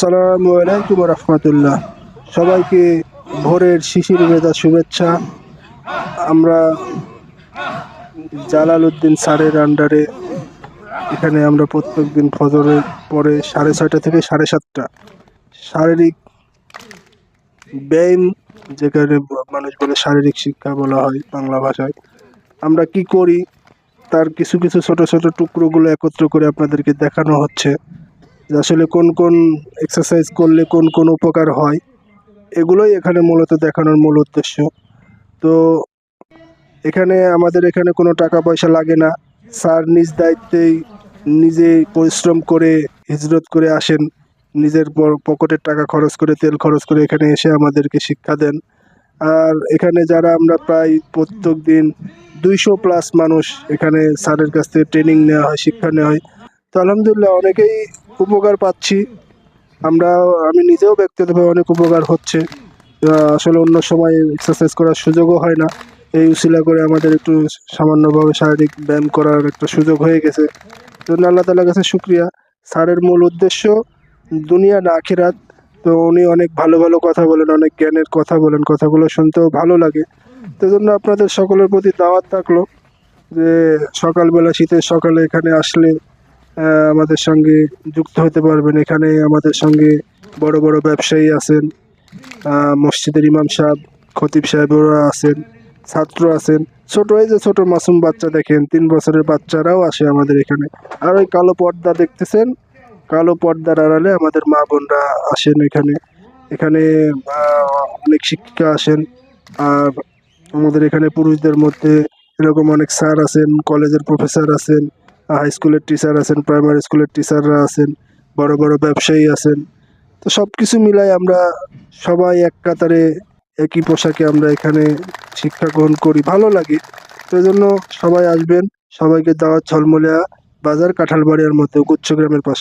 আসসালামু আলাইকুম রহমতুল্লাহ। সবাইকে ভোরের শিশির ভেজা শুভেচ্ছা। আমরা জালাল উদ্দিন স্যারের আন্ডারে এখানে আমরা প্রত্যেকদিন ফজরের পরে 6:30 থেকে 7:30 শারীরিক ব্যায়াম, যেখানে মানুষ বলে শারীরিক শিক্ষা বলা হয় বাংলা ভাষায়, আমরা কি করি তার কিছু কিছু ছোট ছোট টুকরোগুলো একত্র করে আপনাদেরকে দেখানো হচ্ছে যে আসলে কোন কোন এক্সারসাইজ করলে কোন কোন উপকার হয়। এগুলোই এখানে মূলত দেখানোর মূল উদ্দেশ্য। তো আমাদের এখানে কোনো টাকা পয়সা লাগে না। স্যার নিজ দায়িত্বেই নিজে পরিশ্রম করে হিজরত করে আসেন, নিজের পকেটের টাকা খরচ করে, তেল খরচ করে এখানে এসে আমাদেরকে শিক্ষা দেন। আর এখানে যারা আমরা প্রায় প্রত্যেক দিন 200+ মানুষ এখানে স্যারের কাছ থেকে ট্রেনিং নেওয়া হয়, শিক্ষা নেওয়া হয়। তো আলহামদুলিল্লাহ অনেকেই উপকার পাচ্ছি। আমি নিজেও ব্যক্তিগতভাবে অনেক উপকার হচ্ছে। আসলে অন্য সময় এক্সারসাইজ করার সুযোগও হয় না। এই উছিলা করে আমাদের একটু সামান্যভাবে শারীরিক ব্যায়াম করার একটা সুযোগ হয়ে গেছে। তো আল্লাহ তাআলার কাছে শুকরিয়া। স্যারের মূল উদ্দেশ্য দুনিয়া না আখিরাত। তো উনি অনেক ভালো ভালো কথা বলেন, অনেক জ্ঞানের কথা বলেন, কথাগুলো শুনতেও ভালো লাগে। তো জন্য আপনাদের সকলের প্রতি দাওয়াত থাকলো যে সকালবেলা, শীতের সকালে এখানে আসলে আমাদের সঙ্গে যুক্ত হতে পারবেন। এখানে আমাদের সঙ্গে বড় বড় ব্যবসায়ী আছেন, মসজিদের ইমাম সাহেব, খতিব সাহেবরা আছেন, ছাত্র আছেন, এই যে ছোট মাসুম বাচ্চা দেখেন, 3 বছরের বাচ্চারাও আসে আমাদের এখানে। আর ওই কালো পর্দা দেখতেছেন, কালো পর্দার আড়ালে আমাদের মা বোনরা আসেন এখানে। এখানে অনেক শিক্ষিকা আসেন। আর আমাদের এখানে পুরুষদের মধ্যে এরকম অনেক স্যার আছেন, কলেজের প্রফেসর আছেন, হাই স্কুলের টিচার আছেন, প্রাইমারি স্কুলের টিচাররা আছেন, বড় বড় ব্যবসায়ী আছেন। তো সব কিছু মিলাই আমরা সবাই এক কাতারে একই পোশাকে আমরা এখানে শিক্ষা গ্রহণ করি, ভালো লাগে। তো এই জন্য সবাই আসবেন। সবাইকে দাওয়াত ঝলমলিয়া বাজার, কাঁঠালবাড়িয়ার মধ্যে গুচ্ছ গ্রামের পাশে।